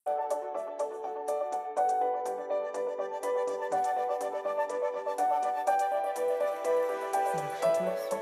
Ça marche pas le son.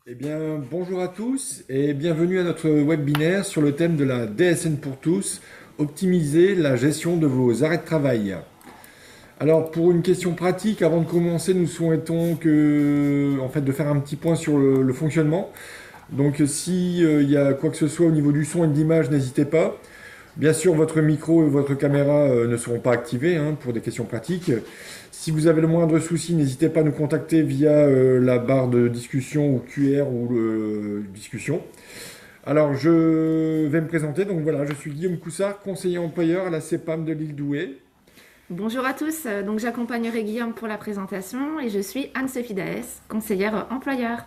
Eh bien, bonjour à tous et bienvenue à notre webinaire sur le thème de la DSN pour tous, optimiser la gestion de vos arrêts de travail. Alors, pour une question pratique, avant de commencer, nous souhaitons de faire un petit point sur le fonctionnement. Donc, si il y a quoi que ce soit au niveau du son et de l'image, n'hésitez pas. Bien sûr, votre micro et votre caméra ne seront pas activés pour des questions pratiques. Si vous avez le moindre souci, n'hésitez pas à nous contacter via la barre de discussion ou QR ou discussion. Alors, je vais me présenter. Donc voilà, je suis Guillaume Coussard, conseiller employeur à la CEPAM de l'île Douai. Bonjour à tous, donc j'accompagnerai Guillaume pour la présentation et je suis Anne-Sophie Daes, conseillère employeur.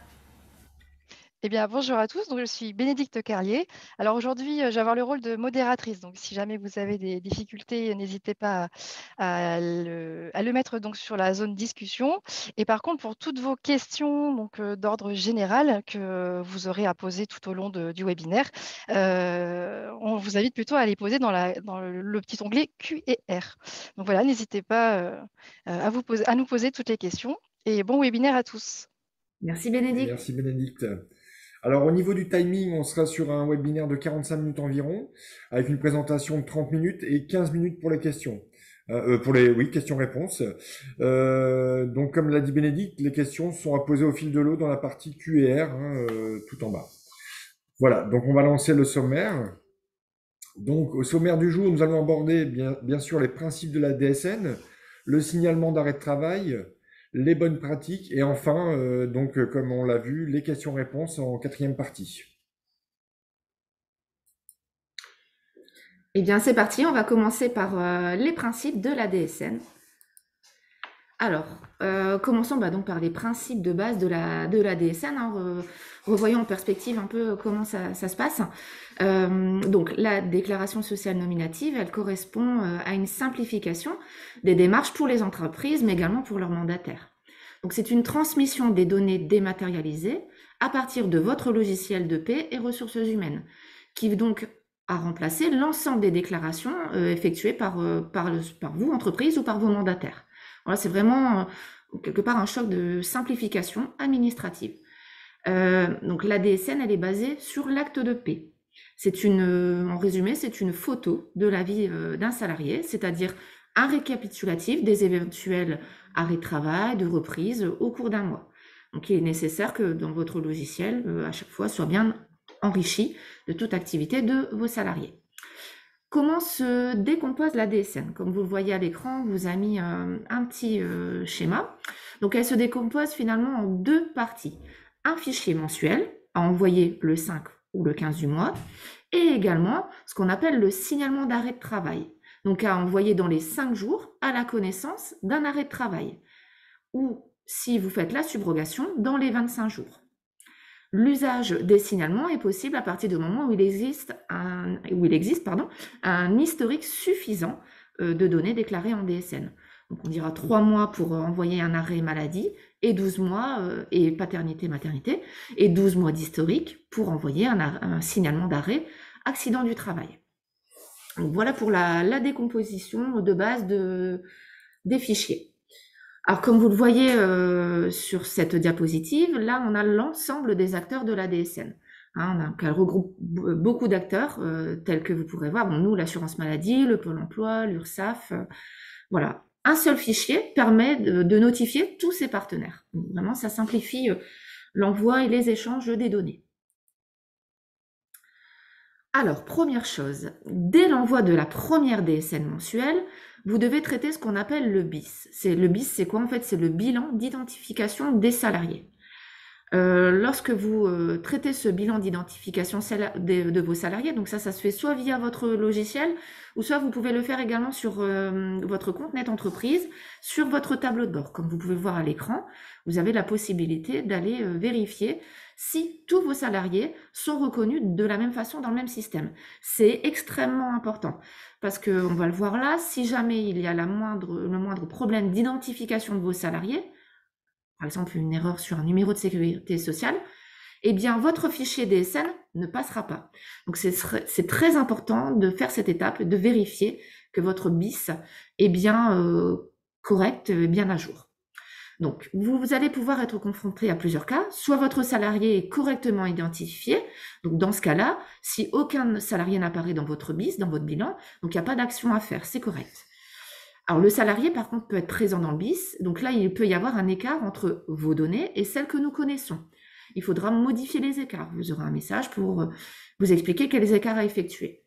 Eh bien, bonjour à tous. Donc, je suis Bénédicte Carlier. Alors aujourd'hui, je vais avoir le rôle de modératrice. Donc, si jamais vous avez des difficultés, n'hésitez pas à le mettre donc sur la zone discussion. Et par contre, pour toutes vos questions donc d'ordre général que vous aurez à poser tout au long du webinaire, on vous invite plutôt à les poser dans le petit onglet Q et R. Donc voilà, n'hésitez pas à nous poser toutes les questions. Et bon webinaire à tous. Merci Et Bénédicte. merci Bénédicte. Alors au niveau du timing, on sera sur un webinaire de 45 minutes environ, avec une présentation de 30 minutes et 15 minutes pour les questions. Oui, questions-réponses. Donc comme l'a dit Bénédicte, les questions sont à poser au fil de l'eau dans la partie Q et R, tout en bas. Voilà, donc on va lancer le sommaire. Donc au sommaire du jour, nous allons aborder bien sûr les principes de la DSN, le signalement d'arrêt de travail, les bonnes pratiques et enfin, comme on l'a vu, les questions-réponses en quatrième partie. Eh bien c'est parti, on va commencer par les principes de la DSN. Alors, commençons donc par les principes de base de la DSN. Revoyons en perspective un peu comment ça se passe. Donc, la déclaration sociale nominative, elle correspond à une simplification des démarches pour les entreprises, mais également pour leurs mandataires. Donc, c'est une transmission des données dématérialisées à partir de votre logiciel de paie et ressources humaines, qui donc a remplacé l'ensemble des déclarations effectuées par vous, entreprise, ou par vos mandataires. Voilà, c'est vraiment quelque part un choc de simplification administrative. Donc la DSN, elle est basée sur l'acte de paie. En résumé, c'est une photo de la vie d'un salarié, c'est-à-dire un récapitulatif des éventuels arrêts de travail, de reprise au cours d'un mois. Donc il est nécessaire que dans votre logiciel, à chaque fois, soit bien enrichi de toute activité de vos salariés. Comment se décompose la DSN? Comme vous le voyez à l'écran, on vous a mis un petit schéma. Donc elle se décompose finalement en deux parties. Un fichier mensuel à envoyer le 5 ou le 15 du mois, et également ce qu'on appelle le signalement d'arrêt de travail. Donc à envoyer dans les 5 jours à la connaissance d'un arrêt de travail, ou si vous faites la subrogation, dans les 25 jours. L'usage des signalements est possible à partir du moment où il existe un historique suffisant de données déclarées en DSN. Donc on dira 3 mois pour envoyer un arrêt maladie et 12 mois et paternité-maternité et 12 mois d'historique pour envoyer un signalement d'arrêt accident du travail. Donc voilà pour la décomposition de base des fichiers. Alors comme vous le voyez sur cette diapositive, là on a l'ensemble des acteurs de la DSN. Elle regroupe beaucoup d'acteurs tels que vous pourrez voir, nous l'assurance maladie, le Pôle emploi, l'URSSAF, voilà. Un seul fichier permet de notifier tous ses partenaires. Donc, vraiment, ça simplifie l'envoi et les échanges des données. Alors, première chose, dès l'envoi de la première DSN mensuelle, vous devez traiter ce qu'on appelle le BIS. Le BIS, c'est quoi en fait? C'est le bilan d'identification des salariés. Lorsque vous traitez ce bilan d'identification de vos salariés, donc ça se fait soit via votre logiciel, ou soit vous pouvez le faire également sur votre compte Net Entreprise, sur votre tableau de bord. Comme vous pouvez le voir à l'écran, vous avez la possibilité d'aller vérifier si tous vos salariés sont reconnus de la même façon dans le même système. C'est extrêmement important, parce qu'on va le voir là, si jamais il y a le moindre problème d'identification de vos salariés, par exemple une erreur sur un numéro de sécurité sociale, eh bien votre fichier DSN ne passera pas. Donc c'est très important de faire cette étape, de vérifier que votre BIS est bien correct, bien à jour. Donc vous allez pouvoir être confronté à plusieurs cas, soit votre salarié est correctement identifié, donc dans ce cas-là, si aucun salarié n'apparaît dans votre BIS, dans votre bilan, donc il n'y a pas d'action à faire, c'est correct. Alors le salarié par contre peut être présent dans le BIS, donc là il peut y avoir un écart entre vos données et celles que nous connaissons. Il faudra modifier les écarts, vous aurez un message pour vous expliquer quels écarts à effectuer.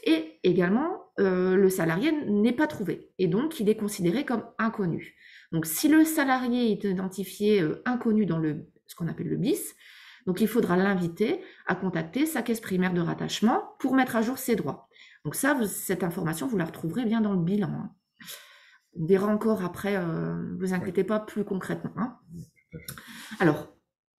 Et également, le salarié n'est pas trouvé, et donc il est considéré comme inconnu. Donc si le salarié est identifié inconnu dans ce qu'on appelle le BIS, donc il faudra l'inviter à contacter sa caisse primaire de rattachement pour mettre à jour ses droits. Donc ça, cette information, vous la retrouverez bien dans le bilan. On verra encore après, vous inquiétez pas, plus concrètement. Alors,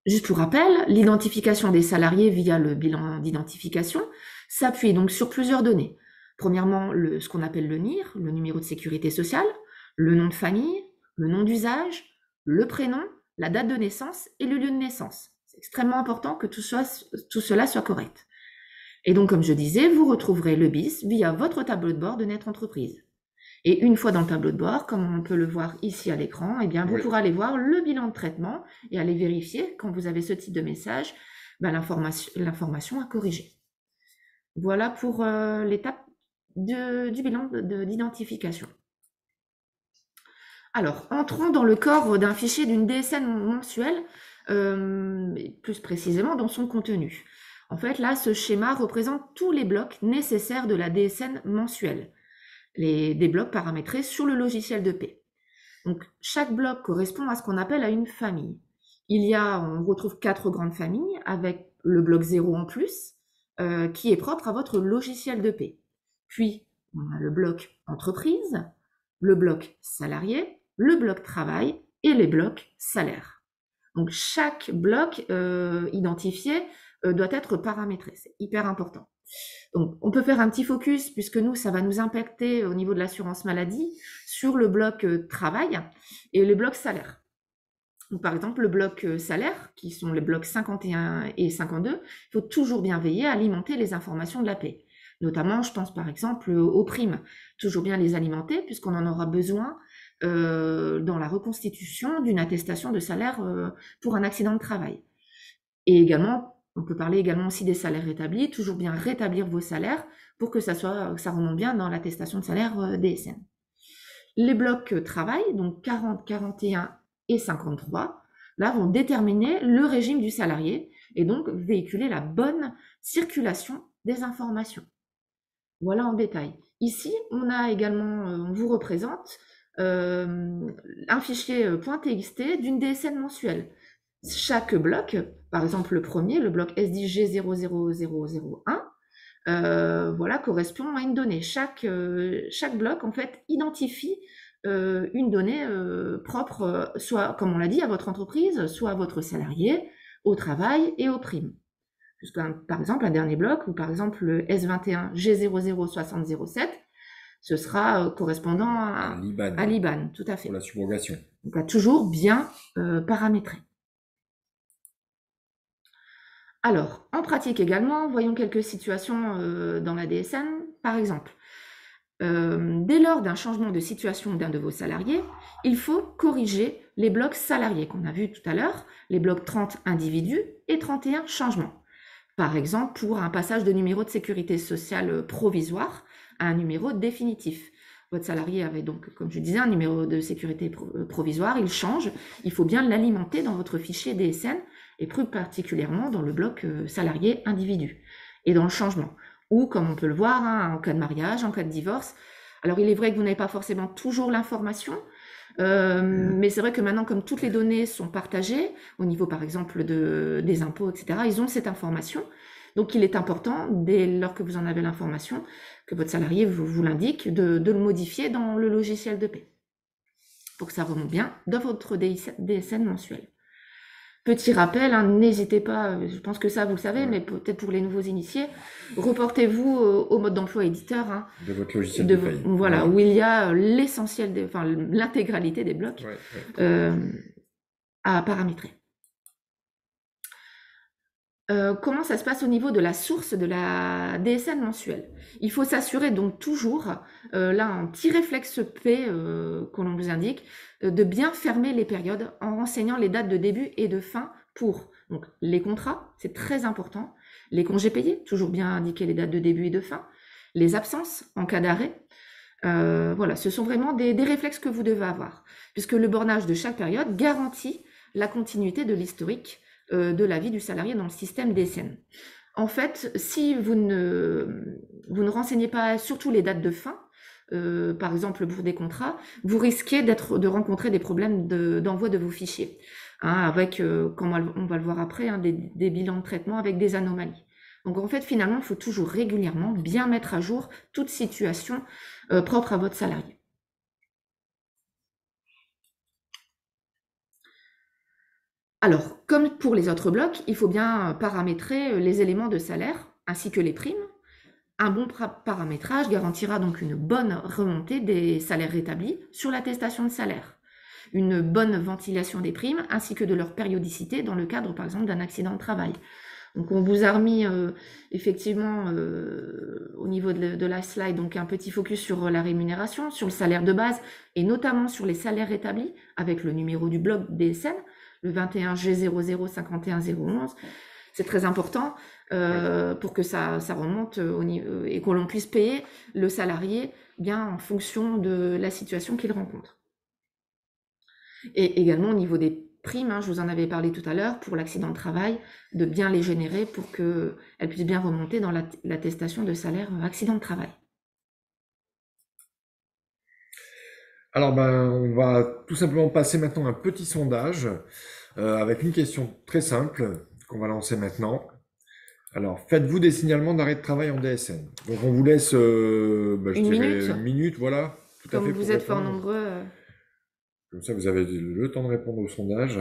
juste pour rappel, l'identification des salariés via le bilan d'identification s'appuie donc sur plusieurs données. Premièrement, ce qu'on appelle le NIR, le numéro de sécurité sociale, le nom de famille, le nom d'usage, le prénom, la date de naissance et le lieu de naissance. C'est extrêmement important que tout cela soit correct. Et donc, comme je disais, vous retrouverez le BIS via votre tableau de bord de Net Entreprise. Et une fois dans le tableau de bord, comme on peut le voir ici à l'écran, eh bien, vous pourrez aller voir le bilan de traitement et aller vérifier, quand vous avez ce type de message, l'information à corriger. Voilà pour l'étape du bilan d'identification. Alors, entrons dans le corps d'un fichier d'une DSN mensuelle, plus précisément dans son contenu. En fait, là, ce schéma représente tous les blocs nécessaires de la DSN mensuelle. Des blocs paramétrés sur le logiciel de paie. Donc, chaque bloc correspond à ce qu'on appelle une famille. On retrouve 4 grandes familles avec le bloc 0 en plus, qui est propre à votre logiciel de paie. Puis, on a le bloc entreprise, le bloc salarié, le bloc travail et les blocs salaires. Donc, chaque bloc identifié doit être paramétré. C'est hyper important. Donc, on peut faire un petit focus, puisque nous, ça va nous impacter au niveau de l'assurance maladie, sur le bloc travail et le bloc salaire. Donc, par exemple, le bloc salaire, qui sont les blocs 51 et 52, il faut toujours bien veiller à alimenter les informations de la paie. Notamment, je pense par exemple aux primes. Toujours bien les alimenter, puisqu'on en aura besoin dans la reconstitution d'une attestation de salaire pour un accident de travail. Et également, on peut parler également aussi des salaires rétablis, toujours bien rétablir vos salaires pour que ça remonte bien dans l'attestation de salaire DSN. Les blocs travail, donc 40, 41 et 53, là vont déterminer le régime du salarié et donc véhiculer la bonne circulation des informations. Voilà en détail. Ici, on vous représente un fichier .txt d'une DSN mensuelle. chaque bloc, par exemple le premier, le bloc S10G00001, voilà, correspond à une donnée. Chaque bloc, en fait, identifie une donnée propre, soit, comme on l'a dit, à votre entreprise, soit à votre salarié, au travail et aux primes. Par exemple, un dernier bloc, ou par exemple le S21G006007, ce sera correspondant à l'IBAN, tout à fait. Pour la subrogation. Donc, toujours bien paramétrer. Alors, en pratique également, voyons quelques situations dans la DSN. Par exemple, dès lors d'un changement de situation d'un de vos salariés, il faut corriger les blocs salariés qu'on a vu tout à l'heure, les blocs 30 individus et 31 changements. Par exemple, pour un passage de numéro de sécurité sociale provisoire à un numéro définitif. Votre salarié avait donc, comme je disais, un numéro de sécurité provisoire, il change, il faut bien l'alimenter dans votre fichier DSN et plus particulièrement dans le bloc salarié individu et dans le changement. Ou comme on peut le voir, hein, en cas de mariage, en cas de divorce. Alors il est vrai que vous n'avez pas forcément toujours l'information, mais c'est vrai que maintenant, comme toutes les données sont partagées, au niveau par exemple des impôts, etc., ils ont cette information. Donc il est important, dès lors que vous en avez l'information, que votre salarié vous l'indique, de le modifier dans le logiciel de paie, pour que ça remonte bien dans votre DSN mensuel. Petit rappel, hein, n'hésitez pas, je pense que ça vous le savez, mais peut-être pour les nouveaux initiés, reportez-vous au mode d'emploi éditeur hein, de votre logiciel de paye. Voilà, où il y a l'essentiel, enfin l'intégralité des blocs à paramétrer. Comment ça se passe au niveau de la source de la DSN mensuelle? Il faut s'assurer donc toujours, là en petit réflexe P qu'on vous indique, de bien fermer les périodes en renseignant les dates de début et de fin pour donc, les contrats, c'est très important, les congés payés, toujours bien indiquer les dates de début et de fin, les absences en cas d'arrêt. Voilà, ce sont vraiment des réflexes que vous devez avoir, puisque le bornage de chaque période garantit la continuité de l'historique de la vie du salarié dans le système DSN. En fait, si vous ne renseignez pas surtout les dates de fin, par exemple pour des contrats, vous risquez de rencontrer des problèmes d'envoi de vos fichiers, hein, avec, comme on va le voir après, hein, des bilans de traitement avec des anomalies. Donc en fait, finalement, il faut toujours régulièrement bien mettre à jour toute situation propre à votre salarié. Alors, comme pour les autres blocs, il faut bien paramétrer les éléments de salaire ainsi que les primes. Un bon paramétrage garantira donc une bonne remontée des salaires rétablis sur l'attestation de salaire, une bonne ventilation des primes ainsi que de leur périodicité dans le cadre par exemple d'un accident de travail. Donc on vous a remis effectivement au niveau de la slide donc un petit focus sur la rémunération, sur le salaire de base et notamment sur les salaires rétablis avec le numéro du bloc DSN, le 21G005101. C'est très important pour que ça remonte et que l'on puisse payer le salarié bien en fonction de la situation qu'il rencontre. Et également au niveau des primes, hein, je vous en avais parlé tout à l'heure, pour l'accident de travail, de bien les générer pour qu'elles puissent bien remonter dans l'attestation de salaire accident de travail. Alors, on va tout simplement passer maintenant un petit sondage avec une question très simple qu'on va lancer maintenant. Alors, faites-vous des signalements d'arrêt de travail en DSN? Donc, on vous laisse une minute, voilà. Tout à fait. Comme vous êtes fort nombreux. Comme ça, vous avez le temps de répondre au sondage.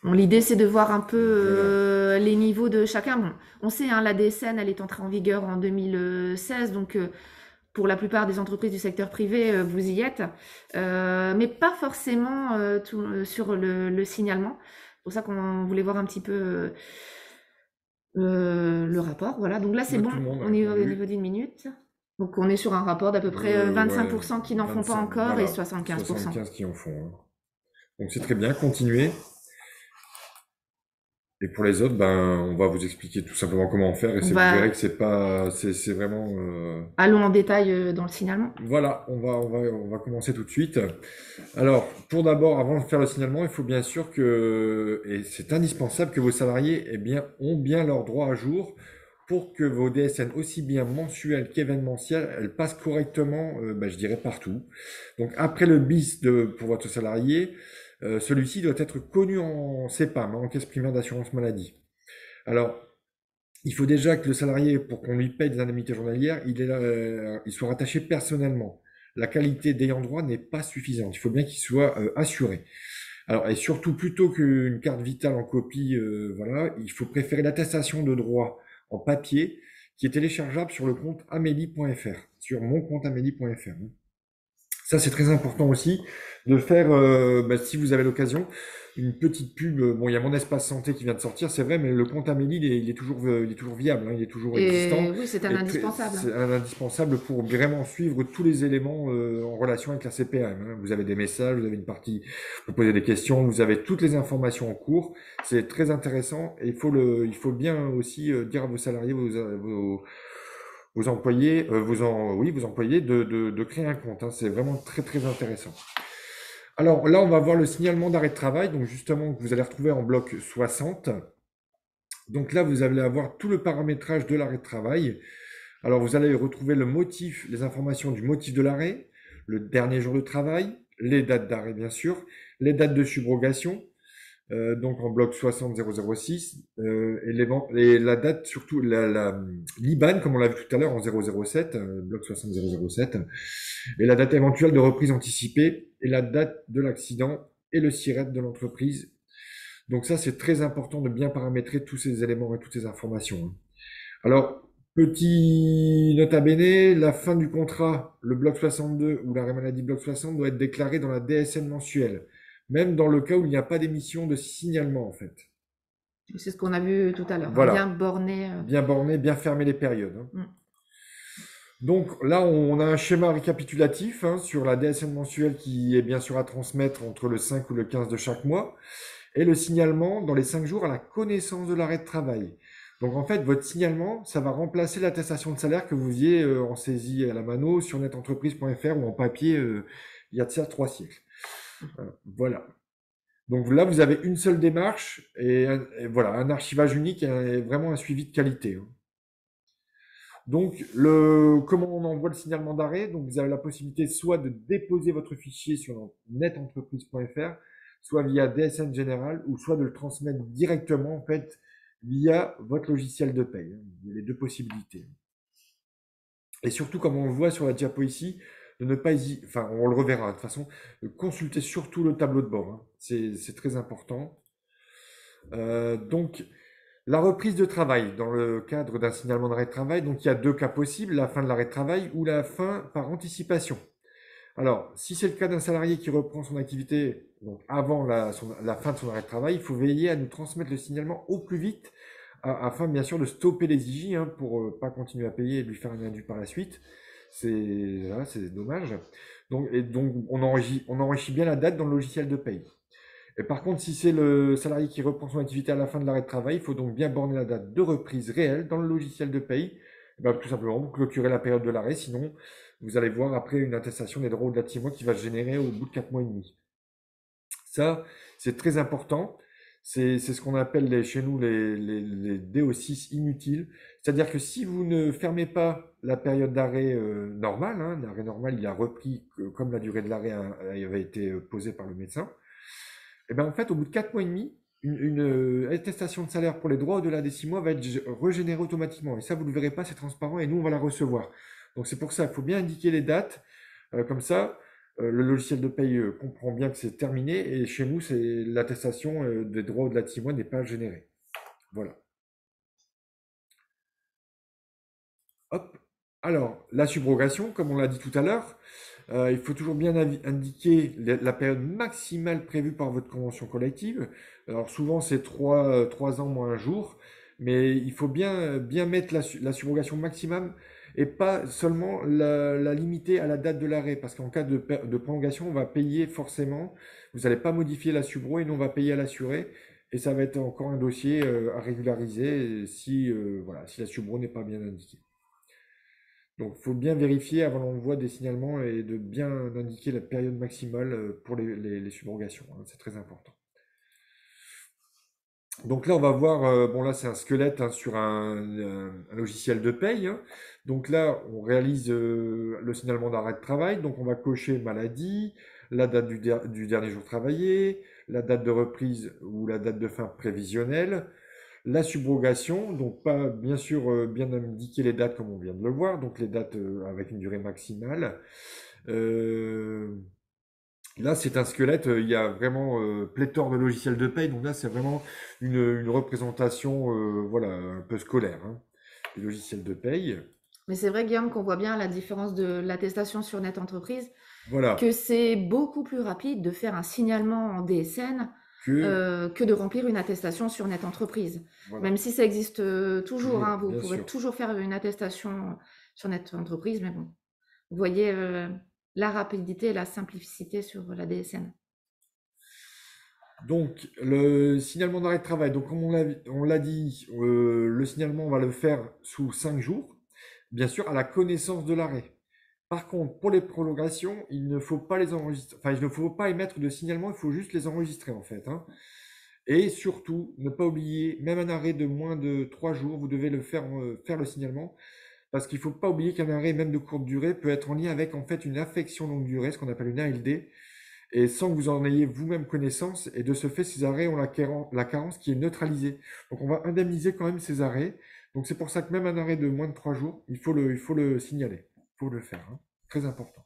Bon, l'idée, c'est de voir un peu les niveaux de chacun. Bon, on sait, hein, la DSN, elle est entrée en vigueur en 2016, donc pour la plupart des entreprises du secteur privé, vous y êtes, mais pas forcément sur le signalement. C'est pour ça qu'on voulait voir un petit peu le rapport. Voilà, donc là, c'est bon, on est au niveau d'une minute. Donc on est sur un rapport d'à peu près Ouais, 25% qui n'en font pas 25, encore et voilà, 75%. 75 qui en font, hein. Donc c'est très bien, continuez. Et pour les autres, ben, on va vous expliquer tout simplement comment faire et On vous verrez va que c'est vraiment, allons en détail dans le signalement. voilà, on va commencer tout de suite. Alors, pour d'abord, avant de faire le signalement, il faut bien sûr que, et c'est indispensable que vos salariés, eh bien, ont bien leurs droits à jour pour que vos DSN, aussi bien mensuels qu'événementiels, elles passent correctement, ben, je dirais partout. Donc, après le BIS pour votre salarié, celui-ci doit être connu en CEPAM, en caisse primaire d'assurance maladie. Alors, il faut déjà que le salarié, pour qu'on lui paye des indemnités journalières, il soit rattaché personnellement. La qualité d'ayant droit n'est pas suffisante. Il faut bien qu'il soit assuré. Alors, et surtout, plutôt qu'une carte vitale en copie, voilà, il faut préférer l'attestation de droit en papier qui est téléchargeable sur le compte amélie.fr, sur mon compte amélie.fr. Ça, c'est très important aussi de faire, bah, si vous avez l'occasion, une petite pub. Bon, il y a mon espace santé qui vient de sortir, c'est vrai, mais le compte Amélie, il est toujours viable, hein, il est toujours Et existant. oui, c'est un Et indispensable. c'est un indispensable pour vraiment suivre tous les éléments en relation avec la CPAM, hein. Vous avez des messages, vous avez une partie, vous posez des questions, vous avez toutes les informations en cours. C'est très intéressant et il faut bien aussi dire à vos salariés, vos employés, oui, vos employés de créer un compte, hein. C'est vraiment très très intéressant. Alors là, on va voir le signalement d'arrêt de travail, donc justement que vous allez retrouver en bloc 60. Donc là, vous allez avoir tout le paramétrage de l'arrêt de travail. Alors vous allez retrouver le motif, les informations du motif de l'arrêt, le dernier jour de travail, les dates d'arrêt bien sûr, les dates de subrogation, donc en bloc 60006, et la date surtout, l'IBAN, comme on l'a vu tout à l'heure en 007, bloc 60007, et la date éventuelle de reprise anticipée, et la date de l'accident, et le SIRET de l'entreprise. Donc ça, c'est très important de bien paramétrer tous ces éléments et toutes ces informations, hein. Alors, petit nota bene, la fin du contrat, le bloc 62 ou l'arrêt maladie bloc 60 doit être déclaré dans la DSN mensuelle, même dans le cas où il n'y a pas d'émission de signalement en fait. C'est ce qu'on a vu tout à l'heure, hein, bien Voilà, borné. bien borné, bien fermer les périodes, hein. Mm. Donc là, on a un schéma récapitulatif, hein, sur la DSN mensuelle qui est bien sûr à transmettre entre le 5 ou le 15 de chaque mois, et le signalement dans les 5 jours à la connaissance de l'arrêt de travail. Donc en fait, votre signalement, ça va remplacer l'attestation de salaire que vous faisiez en saisie à la mano sur netentreprise.fr ou en papier il y a de ça 3 siècles. Voilà. Donc là, vous avez une seule démarche et voilà, un archivage unique et vraiment un suivi de qualité, hein. Donc, comment on envoie le signalement d'arrêt? Donc, vous avez la possibilité soit de déposer votre fichier sur netentreprise.fr, soit via DSN Général, ou soit de le transmettre directement, en fait, via votre logiciel de paye, hein. Il y a les deux possibilités. Et surtout, comme on le voit sur la diapo ici, de ne pas hésiter, enfin, on le reverra de toute façon, de consulter surtout le tableau de bord, hein. C'est très important. Donc, la reprise de travail dans le cadre d'un signalement d'arrêt de travail, donc il y a deux cas possibles, la fin de l'arrêt de travail ou la fin par anticipation. Alors, si c'est le cas d'un salarié qui reprend son activité donc avant la fin de son arrêt de travail, il faut veiller à nous transmettre le signalement au plus vite afin bien sûr de stopper les IJ, hein, pour pas continuer à payer et lui faire un indu par la suite. Voilà, c'est dommage. Donc, on enrichit bien la date dans le logiciel de paye. Et par contre, si c'est le salarié qui reprend son activité à la fin de l'arrêt de travail, il faut donc bien borner la date de reprise réelle dans le logiciel de paye. Eh ben, tout simplement, vous clôturez la période de l'arrêt, sinon vous allez voir après une attestation des droits au-delà de 6 mois qui va se générer au bout de 4 mois et demi. Ça, c'est très important. C'est ce qu'on appelle chez nous les DO6 inutiles. C'est-à-dire que si vous ne fermez pas la période d'arrêt normale, hein, l'arrêt normal, il a repris comme la durée de l'arrêt avait été posée par le médecin, et bien en fait, au bout de 4 mois et demi, une attestation de salaire pour les droits au-delà des 6 mois va être régénérée automatiquement. Et ça, vous ne le verrez pas, c'est transparent et nous, on va la recevoir. Donc c'est pour ça qu'il faut bien indiquer les dates. Comme ça, le logiciel de paye comprend bien que c'est terminé. Et chez nous, c'est l'attestation des droits au-delà de 6 mois n'est pas générée. Voilà. Hop. Alors, la subrogation, comme on l'a dit tout à l'heure, il faut toujours bien indiquer la période maximale prévue par votre convention collective. Alors souvent c'est 3 ans moins un jour, mais il faut bien mettre la subrogation maximum et pas seulement la limiter à la date de l'arrêt, parce qu'en cas de prolongation, on va payer forcément, vous n'allez pas modifier la subro et nous on va payer à l'assuré, et ça va être encore un dossier à régulariser si, voilà, si la subro n'est pas bien indiquée. Donc il faut bien vérifier avant l'envoi des signalements et de bien indiquer la période maximale pour les subrogations, hein, c'est très important. Donc là, on va voir, bon là c'est un squelette hein, sur un logiciel de paye, hein. Donc là, on réalise le signalement d'arrêt de travail. Donc on va cocher maladie, la date du dernier jour travaillé, la date de reprise ou la date de fin prévisionnelle, la subrogation. Donc pas bien sûr bien indiquer les dates comme on vient de le voir, donc les dates avec une durée maximale. Euh, Là, c'est un squelette, il y a vraiment pléthore de logiciels de paye, donc là, c'est vraiment une représentation voilà, un peu scolaire, hein, des logiciels de paye. Mais c'est vrai, Guillaume, qu'on voit bien la différence de l'attestation sur Net Entreprise, Voilà, que c'est beaucoup plus rapide de faire un signalement en DSN que, que de remplir une attestation sur Net Entreprise. voilà, Même si ça existe toujours, hein, toujours, vous bien pourrez sûr. toujours faire une attestation sur Net Entreprise, mais bon, vous voyez la rapidité et la simplicité sur la DSN. Donc, le signalement d'arrêt de travail, donc comme on l'a dit, le signalement, on va le faire sous 5 jours, bien sûr, à la connaissance de l'arrêt. Par contre, pour les prolongations, il ne faut pas les enregistrer, enfin, il ne faut pas émettre de signalement, il faut juste les enregistrer en fait, hein. Et surtout, ne pas oublier, même un arrêt de moins de 3 jours, vous devez le faire, faire le signalement, parce qu'il ne faut pas oublier qu'un arrêt, même de courte durée, peut être en lien avec en fait une affection longue durée, ce qu'on appelle une ALD, et sans que vous en ayez vous-même connaissance, et de ce fait, ces arrêts ont la carence qui est neutralisée. Donc on va indemniser quand même ces arrêts. Donc c'est pour ça que même un arrêt de moins de 3 jours, il faut le signaler, il faut le faire, hein. Très important.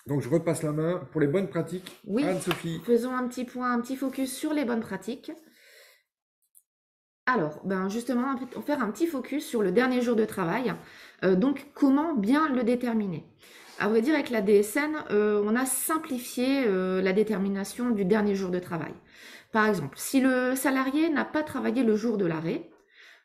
Donc je repasse la main pour les bonnes pratiques. Oui, Anne-Sophie. faisons un petit point, un petit focus sur les bonnes pratiques. Alors, ben justement, on va faire un petit focus sur le dernier jour de travail. Donc, comment bien le déterminer? À vrai dire, avec la DSN, on a simplifié la détermination du dernier jour de travail. Par exemple, si le salarié n'a pas travaillé le jour de l'arrêt,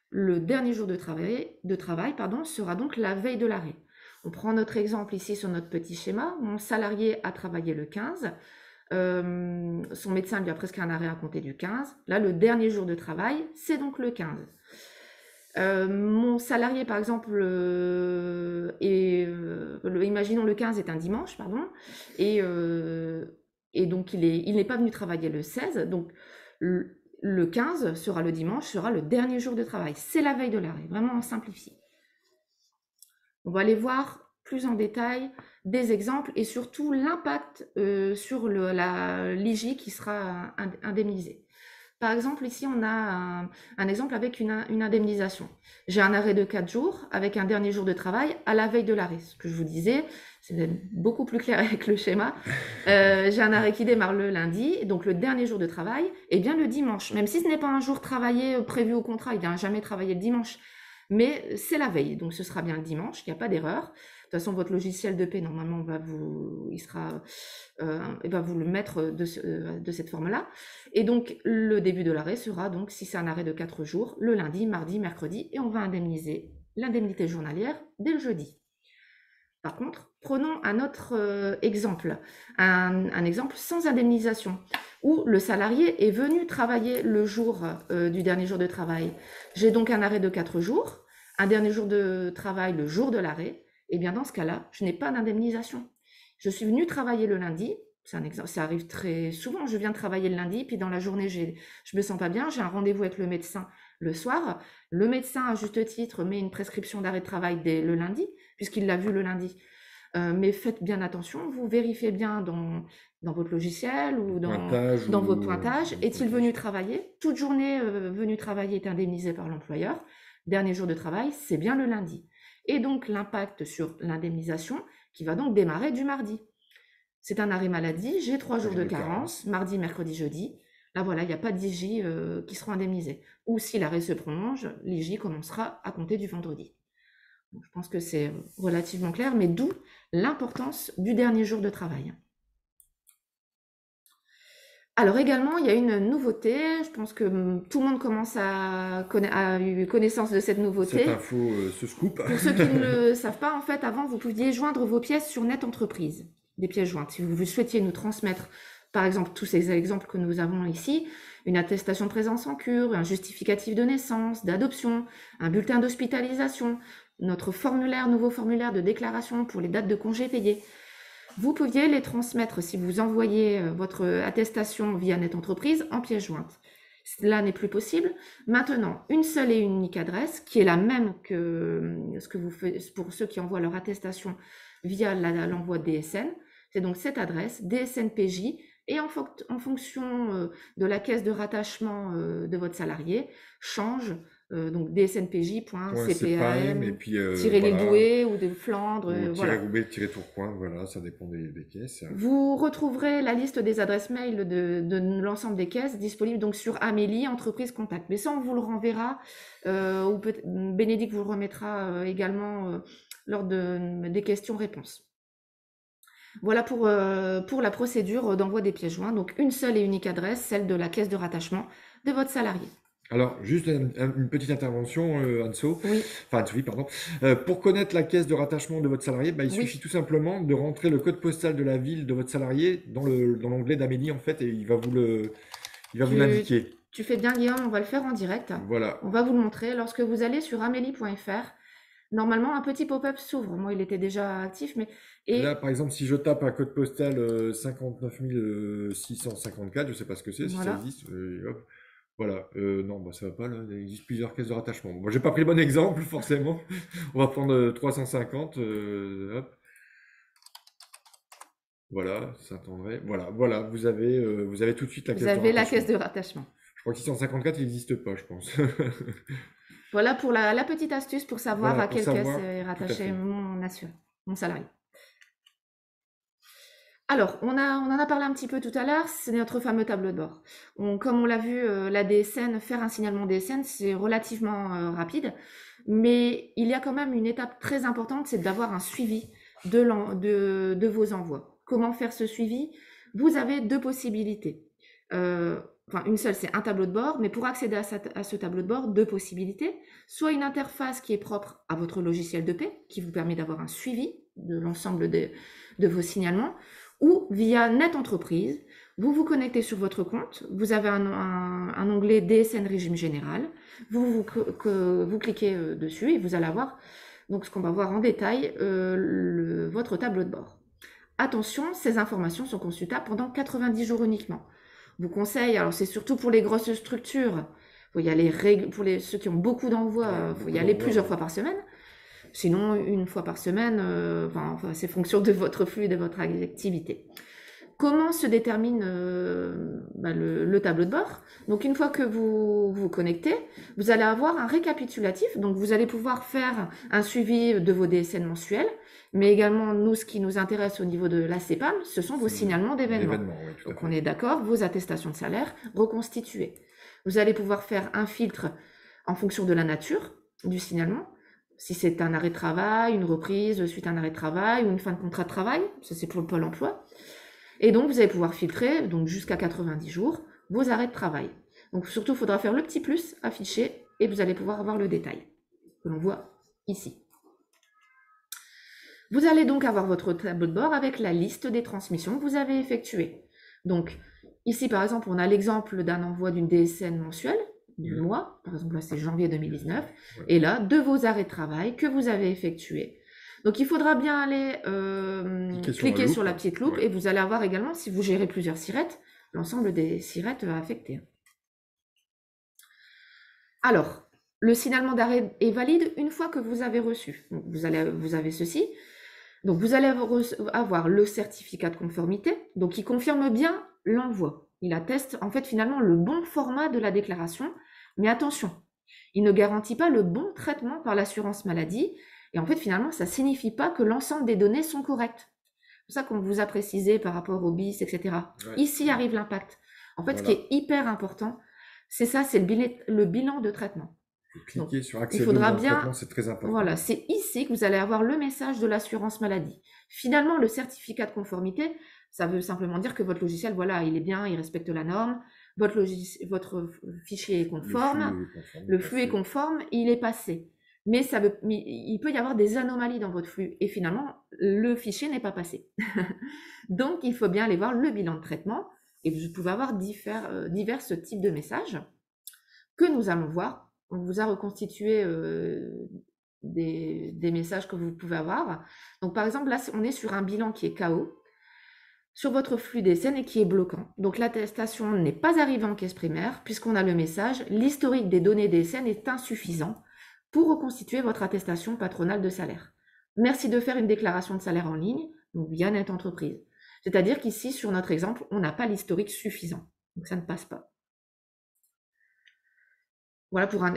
le dernier jour de travail, pardon, sera donc la veille de l'arrêt. On prend notre exemple ici sur notre petit schéma. Mon salarié a travaillé le 15. Son médecin lui a prescrit un arrêt à compter du 15. Là, le dernier jour de travail, c'est donc le 15. Mon salarié, par exemple, imaginons le 15 est un dimanche, pardon, et donc il n'est pas venu travailler le 16, donc le 15 sera le dimanche, sera le dernier jour de travail. C'est la veille de l'arrêt, vraiment on simplifie. On va aller voir plus en détail des exemples et surtout l'impact sur l'IJ qui sera indemnisé. Par exemple, ici, on a un exemple avec une indemnisation. J'ai un arrêt de 4 jours avec un dernier jour de travail à la veille de l'arrêt. Ce que je vous disais, c'est beaucoup plus clair avec le schéma. J'ai un arrêt qui démarre le lundi, donc le dernier jour de travail, et bien le dimanche. Même si ce n'est pas un jour travaillé prévu au contrat, il n'a jamais travaillé le dimanche, mais c'est la veille, donc ce sera bien le dimanche, il n'y a pas d'erreur. De toute façon, votre logiciel de paie, normalement, va vous le mettre de cette forme-là. Et donc, le début de l'arrêt sera donc, si c'est un arrêt de 4 jours, le lundi, mardi, mercredi, et on va indemniser l'indemnité journalière dès le jeudi. Par contre, prenons un autre exemple, un exemple sans indemnisation, où le salarié est venu travailler le jour du dernier jour de travail. J'ai donc un arrêt de 4 jours, un dernier jour de travail le jour de l'arrêt, et bien dans ce cas-là, je n'ai pas d'indemnisation. Je suis venu travailler le lundi, c'est un exemple, ça arrive très souvent, je viens travailler le lundi, puis dans la journée, je me sens pas bien, j'ai un rendez-vous avec le médecin le soir. Le médecin, à juste titre, met une prescription d'arrêt de travail dès le lundi, puisqu'il l'a vu le lundi. Mais faites bien attention, vous vérifiez bien dans votre logiciel ou dans vos pointages. Est-il venu travailler? Toute journée venue travailler est indemnisée par l'employeur. Dernier jour de travail, c'est bien le lundi. Et donc l'impact sur l'indemnisation qui va donc démarrer du mardi. C'est un arrêt maladie, j'ai 3 jours de carence, mardi, mercredi, jeudi. Là voilà, il n'y a pas d'IJ qui seront indemnisés. Ou si l'arrêt se prolonge, l'IJ commencera à compter du vendredi. Donc, je pense que c'est relativement clair, mais d'où l'importance du dernier jour de travail. Alors également, il y a une nouveauté. Je pense que tout le monde commence a eu connaissance de cette Cette nouveauté. info, ce scoop. Pour ceux qui ne le savent pas, en fait, avant, vous pouviez joindre vos pièces sur Net Entreprise, des pièces jointes. Si vous souhaitiez nous transmettre, par exemple, tous ces exemples que nous avons ici, une attestation de présence en cure, un justificatif de naissance, d'adoption, un bulletin d'hospitalisation, notre nouveau formulaire de déclaration pour les dates de congés payés. Vous pouviez les transmettre si vous envoyez votre attestation via Net Entreprise en pièce jointe. Cela n'est plus possible. Maintenant, une seule et unique adresse, qui est la même que ce que vous faites pour ceux qui envoient leur attestation via l'envoi DSN. C'est donc cette adresse, DSNPJ, et en fonction de la caisse de rattachement de votre salarié, change donc dsnpj.cpam, et puis les voilà, Doués ou de Flandre, ou voilà. Roubaix, Tourcoing, voilà, ça dépend des caisses. Vous retrouverez la liste des adresses mail de l'ensemble des caisses disponibles donc sur Amélie Entreprise Contact. Mais ça, on vous le renverra, ou Bénédicte vous le remettra également lors des questions-réponses. Voilà pour la procédure d'envoi des pièces jointes. Donc une seule et unique adresse, celle de la caisse de rattachement de votre salarié. Alors, juste une petite intervention, Anso. Oui. Enfin, Anne-Sophie, pardon. Pour connaître la caisse de rattachement de votre salarié, il suffit tout simplement de rentrer le code postal de la ville de votre salarié dans l'onglet d'Amélie, en fait, et il va vous l'indiquer. Tu fais bien, Guillaume, on va le faire en direct. Voilà. On va vous le montrer. Lorsque vous allez sur amélie.fr, normalement, un petit pop-up s'ouvre. Moi, il était déjà actif, mais... Et là, par exemple, si je tape un code postal 59 654, je ne sais pas ce que c'est, si ça existe, hop. Voilà, non, ça va pas, là, il existe plusieurs caisses de rattachement. Bon, j'ai pas pris le bon exemple, forcément. On va prendre 350, hop. Voilà, ça attendrait. Voilà, vous avez tout de suite la caisse de rattachement. Vous avez la caisse de rattachement. Je crois que 654, il n'existe pas, je pense. Voilà pour la petite astuce pour savoir à quelle caisse est rattaché mon salarié. Alors, on en a parlé un petit peu tout à l'heure, c'est notre fameux tableau de bord. Comme on l'a vu, la DSN, faire un signalement DSN, c'est relativement rapide, mais il y a quand même une étape très importante, c'est d'avoir un suivi de vos envois. Comment faire ce suivi? Vous avez deux possibilités. Enfin, une seule, c'est un tableau de bord, mais pour accéder à ce tableau de bord, deux possibilités. Soit une interface qui est propre à votre logiciel de paie, qui vous permet d'avoir un suivi de l'ensemble de vos signalements, ou via Net Entreprise, vous vous connectez sur votre compte, vous avez un onglet DSN Régime Général, vous cliquez dessus et vous allez avoir, donc ce qu'on va voir en détail, votre tableau de bord. Attention, ces informations sont consultables pendant 90 jours uniquement. Je vous conseille, alors c'est surtout pour les grosses structures, faut y aller pour ceux qui ont beaucoup d'envois, il faut y aller plusieurs fois par semaine. Sinon, une fois par semaine, c'est fonction de votre flux et de votre activité. Comment se détermine le tableau de bord? Donc, une fois que vous vous connectez, vous allez avoir un récapitulatif. Donc, vous allez pouvoir faire un suivi de vos DSN mensuels, mais également, nous, ce qui nous intéresse au niveau de la CEPAM, ce sont vos signalements d'événements. Oui, donc, on est d'accord, vos attestations de salaire reconstituées. Vous allez pouvoir faire un filtre en fonction de la nature du signalement. Si c'est un arrêt de travail, une reprise suite à un arrêt de travail ou une fin de contrat de travail, ça c'est pour le Pôle emploi. Et donc vous allez pouvoir filtrer, donc jusqu'à 90 jours, vos arrêts de travail. Donc surtout, il faudra faire le petit plus affiché et vous allez pouvoir avoir le détail que l'on voit ici. Vous allez donc avoir votre tableau de bord avec la liste des transmissions que vous avez effectuées. Donc ici par exemple, on a l'exemple d'un envoi d'une DSN mensuelle du mois, par exemple là c'est janvier 2019, et là de vos arrêts de travail que vous avez effectués. Donc il faudra bien aller cliquer sur la petite loupe et vous allez avoir également, si vous gérez plusieurs sirettes, l'ensemble des sirettes affectées. Alors, le signalement d'arrêt est valide une fois que vous avez reçu. Donc, vous avez ceci. Donc vous allez avoir le certificat de conformité, donc qui confirme bien l'envoi. Il atteste en fait finalement le bon format de la déclaration, mais attention, il ne garantit pas le bon traitement par l'assurance maladie, et en fait finalement ça ne signifie pas que l'ensemble des données sont correctes. C'est pour ça qu'on vous a précisé par rapport au BIS, etc. Ouais. Ici arrive l'impact. En fait, ce qui est hyper important, c'est ça, c'est le bilan de traitement. Cliquez sur accéder au traitement, c'est très important. Voilà, c'est ici que vous allez avoir le message de l'assurance maladie. Finalement, le certificat de conformité Ça veut simplement dire que votre logiciel, voilà, il est bien, il respecte la norme, votre fichier est conforme, le flux est conforme, il est passé. Mais il peut y avoir des anomalies dans votre flux et finalement, le fichier n'est pas passé. Donc, il faut bien aller voir le bilan de traitement et vous pouvez avoir divers types de messages que nous allons voir. On vous a reconstitué des messages que vous pouvez avoir. Donc, par exemple, là, on est sur un bilan qui est KO sur votre flux DSN et qui est bloquant. Donc, l'attestation n'est pas arrivée en caisse primaire puisqu'on a le message « L'historique des données DSN est insuffisant pour reconstituer votre attestation patronale de salaire. Merci de faire une déclaration de salaire en ligne, donc via NetEntreprise. » C'est-à-dire qu'ici, sur notre exemple, on n'a pas l'historique suffisant. Donc, ça ne passe pas. Voilà pour un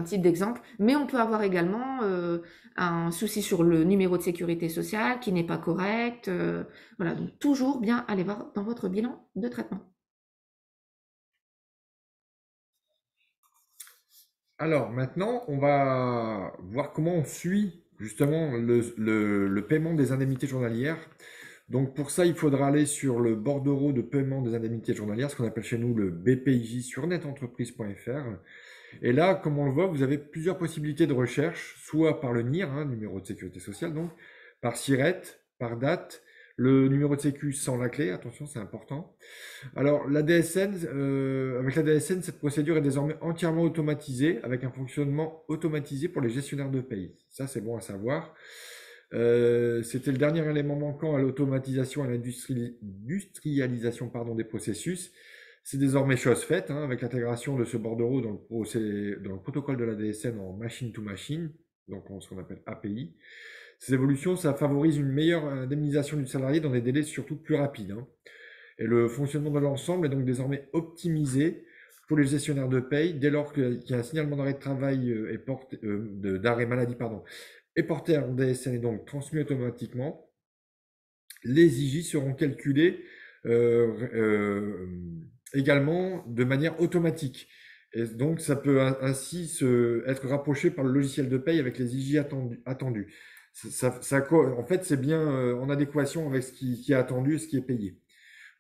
type d'exemple. Mais on peut avoir également un souci sur le numéro de sécurité sociale qui n'est pas correct. Voilà, donc toujours bien aller voir dans votre bilan de traitement. Alors maintenant, on va voir comment on suit justement le paiement des indemnités journalières. Donc pour ça, il faudra aller sur le bordereau de paiement des indemnités journalières, ce qu'on appelle chez nous le BPIJ sur netentreprise.fr. Et là, comme on le voit, vous avez plusieurs possibilités de recherche, soit par le NIR, numéro de sécurité sociale, donc, par SIRET, par date, le numéro de sécu sans la clé, attention, c'est important. Alors, la DSN, avec la DSN, cette procédure est désormais entièrement automatisée, avec un fonctionnement automatisé pour les gestionnaires de paye. Ça, c'est bon à savoir. C'était le dernier élément manquant à l'automatisation et à l'industrialisation des processus. C'est désormais chose faite avec l'intégration de ce bordereau dans le protocole de la DSN en machine-to-machine, donc en ce qu'on appelle API. Ces évolutions, ça favorise une meilleure indemnisation du salarié dans des délais surtout plus rapides. Et le fonctionnement de l'ensemble est donc désormais optimisé pour les gestionnaires de paye dès lors qu'il y a un signalement d'arrêt de travail d'arrêt maladie est porté en DSN et donc transmis automatiquement. Les IJ seront calculés également de manière automatique. Et donc, ça peut ainsi être rapproché par le logiciel de paye avec les IJ attendus. En fait, c'est bien en adéquation avec ce qui est attendu et ce qui est payé.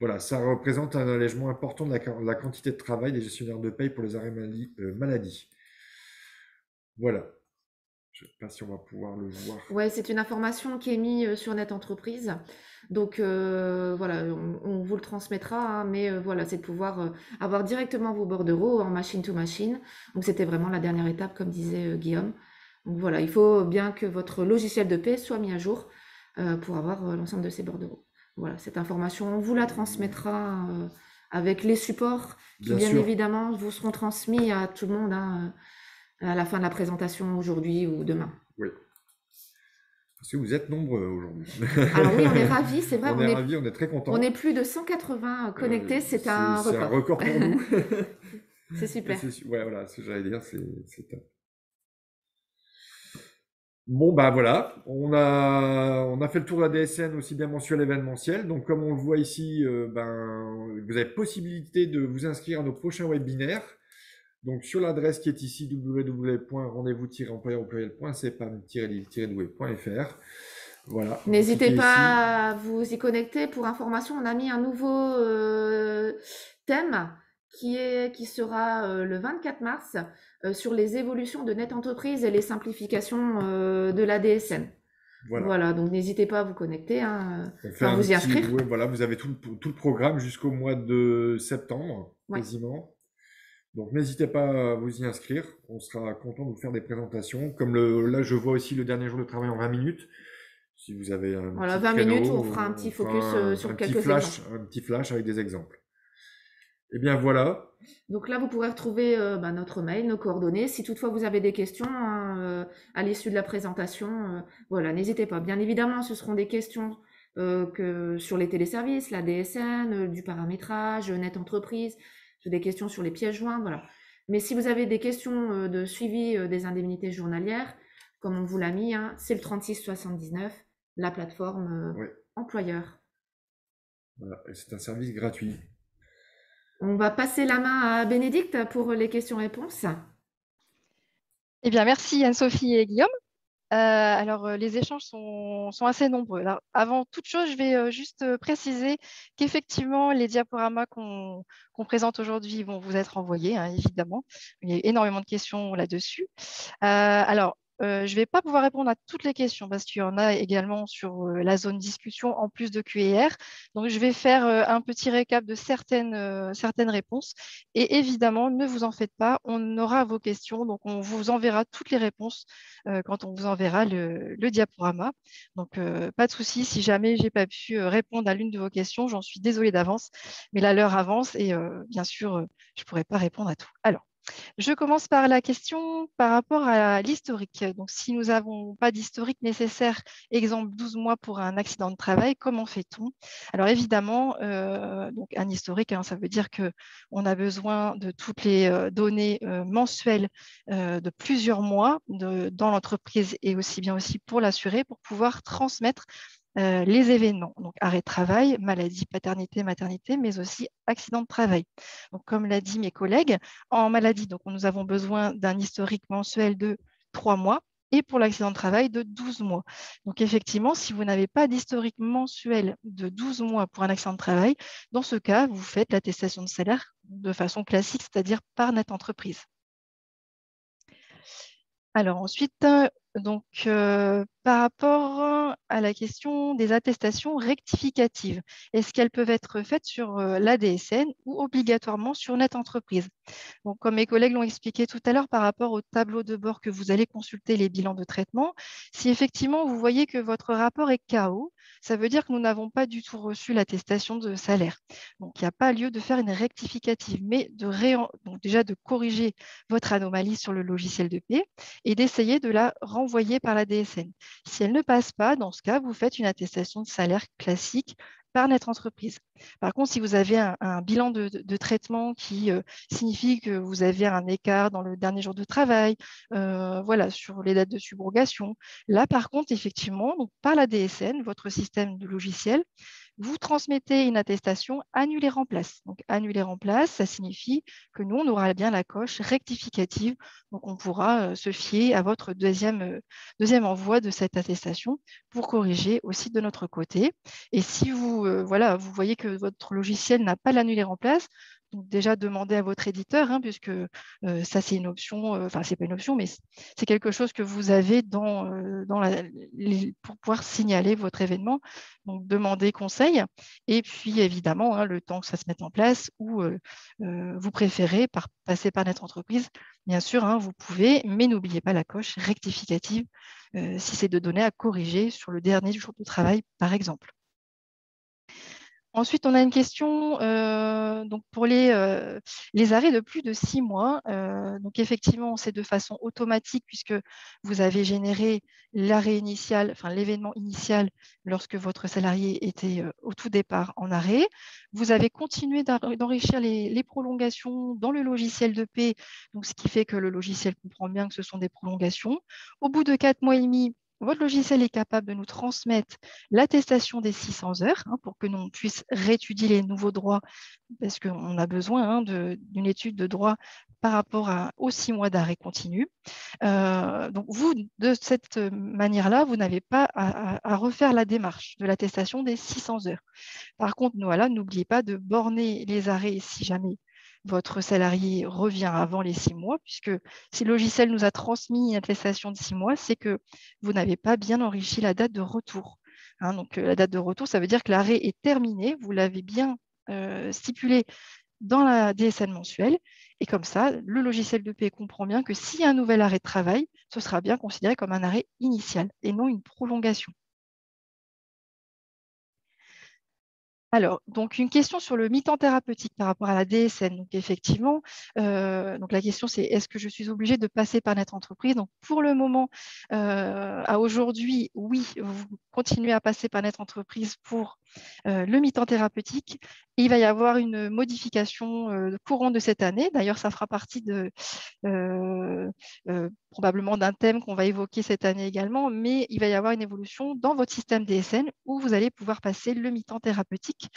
Voilà, ça représente un allègement important de la quantité de travail des gestionnaires de paye pour les arrêts maladie. Voilà. Je ne sais pas si on va pouvoir le voir. Ouais, c'est une information qui est mise sur NetEntreprise. Donc voilà, on vous le transmettra, mais voilà, c'est de pouvoir avoir directement vos bordereaux en machine to machine. Donc c'était vraiment la dernière étape, comme disait Guillaume. Donc voilà, il faut bien que votre logiciel de paie soit mis à jour pour avoir l'ensemble de ces bordereaux. Voilà, cette information, on vous la transmettra avec les supports qui, bien évidemment, vous seront transmis à tout le monde à la fin de la présentation aujourd'hui ou demain. Oui. Parce que vous êtes nombreux aujourd'hui. Alors oui, on est ravis, c'est vrai. On est ravis, on est très contents. On est plus de 180 connectés, c'est un record. C'est un record pour nous. C'est super. Ouais, voilà, ce que j'allais dire, c'est top. Bon, bah voilà, on a fait le tour de la DSN aussi bien mensuel événementiel. Donc, comme on le voit ici, vous avez possibilité de vous inscrire à nos prochains webinaires. Donc, sur l'adresse qui est ici, www.rendez-vous-employeur-cepam-doué.fr. Voilà. N'hésitez pas à vous y connecter. Pour information, on a mis un nouveau thème qui sera le 24 mars sur les évolutions de NetEntreprise et les simplifications de la DSN. Voilà, donc n'hésitez pas à vous connecter, à vous y inscrire. Ouais, voilà, vous avez tout le programme jusqu'au mois de septembre, quasiment. Donc n'hésitez pas à vous y inscrire, on sera content de vous faire des présentations. Comme là, je vois aussi le dernier jour de travail en 20 minutes. Si vous avez un voilà, petit 20 créneau, minutes, on fera un petit focus sur quelques exemples. Un petit flash avec des exemples. Et bien voilà. Donc là, vous pourrez retrouver notre mail, nos coordonnées. Si toutefois vous avez des questions à l'issue de la présentation, voilà, n'hésitez pas. Bien évidemment, ce seront des questions sur les téléservices, la DSN, du paramétrage, NetEntreprise, des questions sur les pièces joints, voilà. Mais si vous avez des questions de suivi des indemnités journalières, comme on vous l'a mis, c'est le 3679, la plateforme employeur. Voilà, c'est un service gratuit. On va passer la main à Bénédicte pour les questions-réponses. Eh bien, merci Anne-Sophie et Guillaume. Les échanges sont assez nombreux. Alors, avant toute chose, je vais juste préciser qu'effectivement, les diaporamas qu'on présente aujourd'hui vont vous être envoyés, hein, évidemment. Il y a énormément de questions là-dessus. Je ne vais pas pouvoir répondre à toutes les questions parce qu'il y en a également sur la zone discussion en plus de Q&R. Donc, je vais faire un petit récap de certaines réponses. Et évidemment, ne vous en faites pas, on aura vos questions. Donc, on vous enverra toutes les réponses quand on vous enverra le diaporama. Donc, pas de souci, si jamais je n'ai pas pu répondre à l'une de vos questions, j'en suis désolée d'avance, mais là, l'heure avance et bien sûr, je ne pourrai pas répondre à tout. Alors, je commence par la question par rapport à l'historique. Donc, si nous n'avons pas d'historique nécessaire, exemple 12 mois pour un accident de travail, comment fait-on? Alors, évidemment, donc un historique, hein, ça veut dire qu'on a besoin de toutes les données mensuelles de plusieurs mois dans l'entreprise et aussi bien aussi pour l'assuré pour pouvoir transmettre les événements, donc arrêt de travail, maladie, paternité, maternité, mais aussi accident de travail. Donc, comme l'a dit mes collègues, en maladie, donc nous avons besoin d'un historique mensuel de 3 mois et pour l'accident de travail de 12 mois. Donc, effectivement, si vous n'avez pas d'historique mensuel de 12 mois pour un accident de travail, dans ce cas, vous faites l'attestation de salaire de façon classique, c'est-à-dire par net entreprise. Alors ensuite, par rapport à la question des attestations rectificatives, est-ce qu'elles peuvent être faites sur l'ADSN ou obligatoirement sur Net Entreprise? Donc, comme mes collègues l'ont expliqué tout à l'heure par rapport au tableau de bord que vous allez consulter les bilans de traitement, si effectivement vous voyez que votre rapport est KO, ça veut dire que nous n'avons pas du tout reçu l'attestation de salaire. Donc, il n'y a pas lieu de faire une rectificative, mais donc déjà de corriger votre anomalie sur le logiciel de paie et d'essayer de la renvoyer par la DSN. Si elle ne passe pas, dans ce cas, vous faites une attestation de salaire classique par Net Entreprise. Par contre, si vous avez un bilan de traitement qui signifie que vous avez un écart dans le dernier jour de travail, voilà, sur les dates de subrogation, là, par contre, effectivement, donc, par la DSN, votre système de logiciel, vous transmettez une attestation annuler remplace. Donc, annuler remplace, ça signifie que nous, on aura bien la coche rectificative. Donc, on pourra se fier à votre deuxième envoi de cette attestation pour corriger aussi de notre côté. Et si voilà, vous voyez que votre logiciel n'a pas l'annuler remplace, donc déjà demandez à votre éditeur, hein, puisque ça c'est une option, enfin c'est pas une option, mais c'est quelque chose que vous avez pour pouvoir signaler votre événement. Donc demandez conseil et puis évidemment hein, le temps que ça se mette en place ou vous préférez passer par notre entreprise, bien sûr hein, vous pouvez, mais n'oubliez pas la coche rectificative si c'est de données à corriger sur le dernier jour de travail par exemple. Ensuite, on a une question donc pour les arrêts de plus de 6 mois. Donc, effectivement, c'est de façon automatique puisque vous avez généré l'arrêt initial, enfin l'événement initial lorsque votre salarié était au tout départ en arrêt. Vous avez continué d'enrichir les prolongations dans le logiciel de paie, donc ce qui fait que le logiciel comprend bien que ce sont des prolongations. Au bout de 4 mois et demi, votre logiciel est capable de nous transmettre l'attestation des 600 heures hein, pour que l'on puisse réétudier les nouveaux droits parce qu'on a besoin hein, d'une étude de droit par rapport aux 6 mois d'arrêt continu. Donc, vous, de cette manière-là, vous n'avez pas à refaire la démarche de l'attestation des 600 heures. Par contre, voilà, n'oubliez pas de borner les arrêts si jamais votre salarié revient avant les 6 mois, puisque si le logiciel nous a transmis une attestation de 6 mois, c'est que vous n'avez pas bien enrichi la date de retour. Hein, donc, la date de retour, ça veut dire que l'arrêt est terminé, vous l'avez bien stipulé dans la DSN mensuelle, et comme ça, le logiciel de paie comprend bien que s'il y a un nouvel arrêt de travail, ce sera bien considéré comme un arrêt initial et non une prolongation. Alors, donc une question sur le mi-temps thérapeutique par rapport à la DSN. Donc, effectivement, donc la question c'est est-ce que je suis obligée de passer par notre entreprise? Donc, pour le moment, à aujourd'hui, oui, vous continuez à passer par notre entreprise pour le mi-temps thérapeutique. Et il va y avoir une modification courant de cette année. D'ailleurs, ça fera partie probablement d'un thème qu'on va évoquer cette année également, mais il va y avoir une évolution dans votre système DSN où vous allez pouvoir passer le mi-temps thérapeutique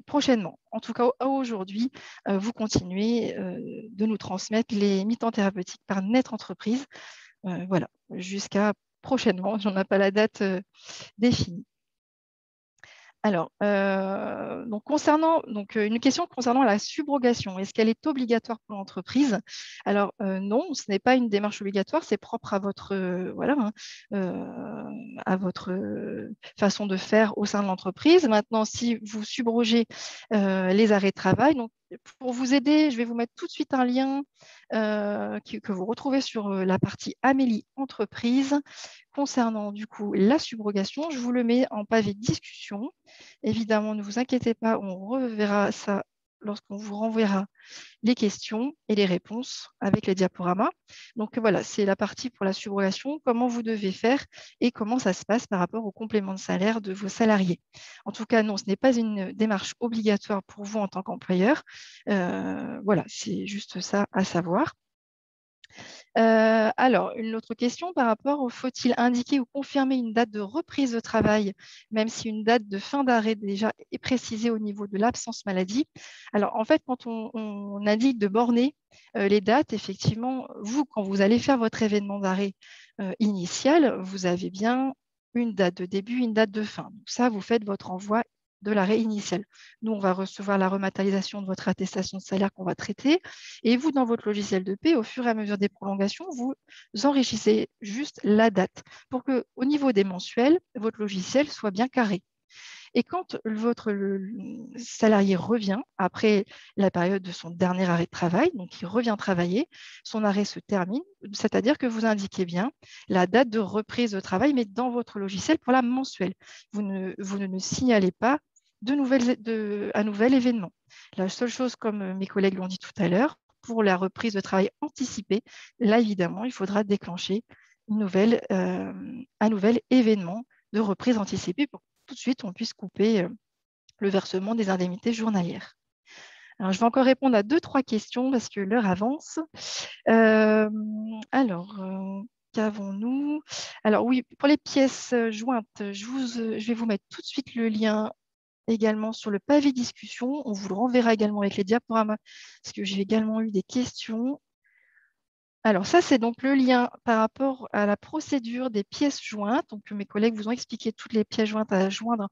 prochainement. En tout cas, aujourd'hui, vous continuez de nous transmettre les mi-temps thérapeutiques par notre entreprise. Voilà, jusqu'à prochainement. J'en ai pas la date définie. Alors, une question concernant la subrogation. Est-ce qu'elle est obligatoire pour l'entreprise? Alors, non, ce n'est pas une démarche obligatoire, c'est propre à votre, voilà, hein, à votre façon de faire au sein de l'entreprise. Maintenant, si vous subrogez les arrêts de travail, donc pour vous aider, je vais vous mettre tout de suite un lien que vous retrouvez sur la partie Amélie Entreprise concernant du coup la subrogation. Je vous le mets en pavé de discussion. Évidemment, ne vous inquiétez pas, on reverra ça lorsqu'on vous renverra les questions et les réponses avec les diaporamas. Donc voilà, c'est la partie pour la subrogation, comment vous devez faire et comment ça se passe par rapport au complément de salaire de vos salariés. En tout cas, non, ce n'est pas une démarche obligatoire pour vous en tant qu'employeur. Voilà, c'est juste ça à savoir. Alors, une autre question par rapport au faut-il indiquer ou confirmer une date de reprise de travail, même si une date de fin d'arrêt déjà est précisée au niveau de l'absence maladie. Alors, en fait, quand on indique de borner les dates, effectivement, vous, quand vous allez faire votre événement d'arrêt initial, vous avez bien une date de début, une date de fin. Donc ça, vous faites votre envoi de l'arrêt initial. Nous, on va recevoir la rematérialisation de votre attestation de salaire qu'on va traiter. Et vous, dans votre logiciel de paie, au fur et à mesure des prolongations, vous enrichissez juste la date pour que, au niveau des mensuels, votre logiciel soit bien carré. Et quand votre salarié revient après la période de son dernier arrêt de travail, donc il revient travailler, son arrêt se termine, c'est-à-dire que vous indiquez bien la date de reprise de travail, mais dans votre logiciel pour la mensuelle. Vous ne signalez pas un nouvel événement. La seule chose, comme mes collègues l'ont dit tout à l'heure, pour la reprise de travail anticipée, là, évidemment, il faudra déclencher un nouvel événement de reprise anticipée pour que tout de suite on puisse couper le versement des indemnités journalières. Alors, je vais encore répondre à 2-3 questions parce que l'heure avance. Qu'avons-nous? Alors oui, pour les pièces jointes, je vais vous mettre tout de suite le lien également sur le pavé discussion. On vous le renverra également avec les diaporamas parce que j'ai également eu des questions. Alors ça, c'est donc le lien par rapport à la procédure des pièces jointes. Donc mes collègues vous ont expliqué toutes les pièces jointes à joindre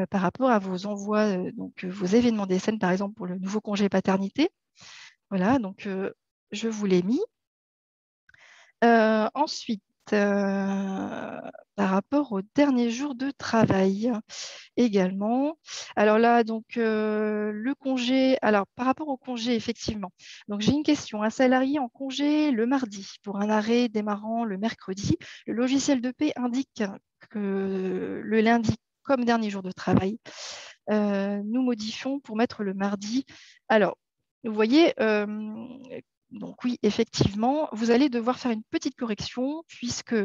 par rapport à vos envois, vos événements des scènes, par exemple pour le nouveau congé paternité. Voilà, donc je vous l'ai mis. Ensuite, par rapport au dernier jour de travail également. Alors là, donc le congé, alors par rapport au congé, effectivement. Donc j'ai une question. Un salarié en congé le mardi pour un arrêt démarrant le mercredi, le logiciel de paie indique que le lundi comme dernier jour de travail, nous modifions pour mettre le mardi. Alors, vous voyez, donc oui, effectivement, vous allez devoir faire une petite correction puisque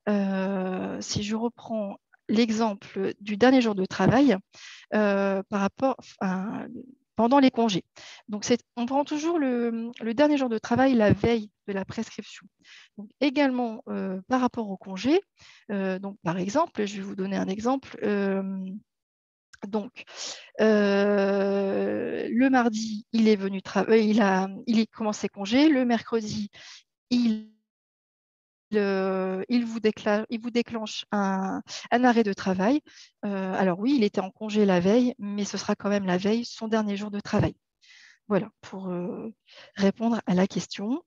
si je reprends l'exemple du dernier jour de travail pendant les congés. Donc, on prend toujours le dernier jour de travail la veille de la prescription. Donc, également, par rapport au congé, donc, par exemple, je vais vous donner un exemple. Donc, le mardi, il est venu il est commencé congé. Le mercredi, il vous déclenche un arrêt de travail. Alors oui, il était en congé la veille, mais ce sera quand même la veille, son dernier jour de travail. Voilà, pour répondre à la question.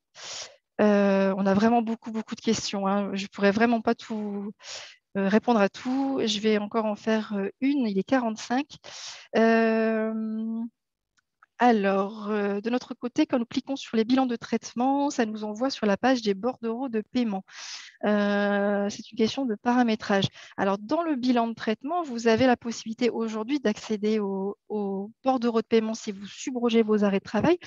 On a vraiment beaucoup de questions, hein. Je ne pourrais vraiment pas tout répondre à tout. Je vais encore en faire une, il est 45. Alors, de notre côté, quand nous cliquons sur les bilans de traitement, ça nous envoie sur la page des bordereaux de paiement. C'est une question de paramétrage. Alors, dans le bilan de traitement, vous avez la possibilité aujourd'hui d'accéder au bordereau de paiement si vous subrogez vos arrêts de travail.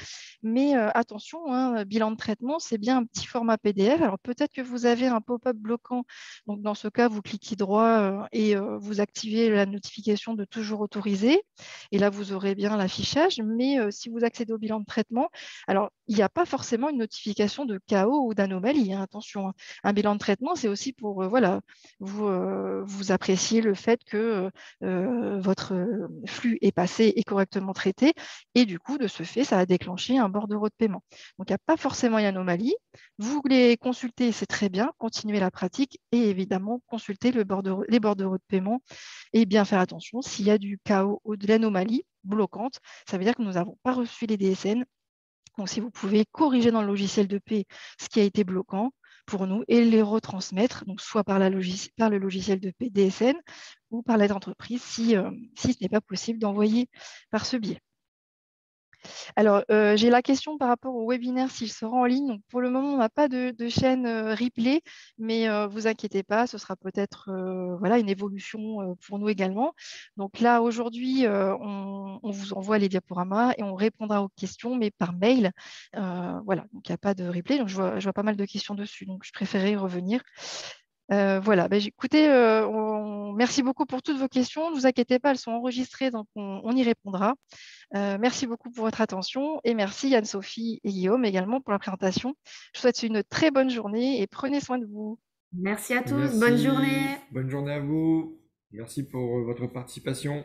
Mais attention, hein, bilan de traitement, c'est bien un petit format PDF. Alors, peut-être que vous avez un pop-up bloquant. Donc, dans ce cas, vous cliquez droit et vous activez la notification de toujours autoriser. Et là, vous aurez bien l'affichage. Mais si vous accédez au bilan de traitement, alors il n'y a pas forcément une notification de chaos ou d'anomalie, hein, attention, hein. Un bilan de traitement, c'est aussi pour voilà, vous appréciez le fait que votre flux est passé et correctement traité, et du coup, de ce fait, ça a déclenché un bordereau de paiement. Donc, il n'y a pas forcément une anomalie. Vous voulez consulter, c'est très bien, continuez la pratique et évidemment, consultez les bordereaux de paiement et bien faire attention s'il y a du chaos ou de l'anomalie bloquante, ça veut dire que nous n'avons pas reçu les DSN. Donc, si vous pouvez corriger dans le logiciel de paie ce qui a été bloquant pour nous et les retransmettre, donc soit par le logiciel de paie DSN ou par l'aide d'entreprise si ce n'est pas possible d'envoyer par ce biais. Alors, j'ai la question par rapport au webinaire, s'il sera en ligne. Donc, pour le moment, on n'a pas de chaîne replay, mais vous inquiétez pas, ce sera peut-être voilà, une évolution pour nous également. Donc là, aujourd'hui, on vous envoie les diaporamas et on répondra aux questions, mais par mail. Voilà, donc il n'y a pas de replay. Donc, je vois pas mal de questions dessus, donc je préférais y revenir. Voilà, écoutez, merci beaucoup pour toutes vos questions. Ne vous inquiétez pas, elles sont enregistrées, donc on y répondra. Merci beaucoup pour votre attention et merci Anne-Sophie et Guillaume également pour la présentation. Je vous souhaite une très bonne journée et prenez soin de vous. Merci à tous, bonne Merci, journée. bonne journée à vous. Merci pour votre participation.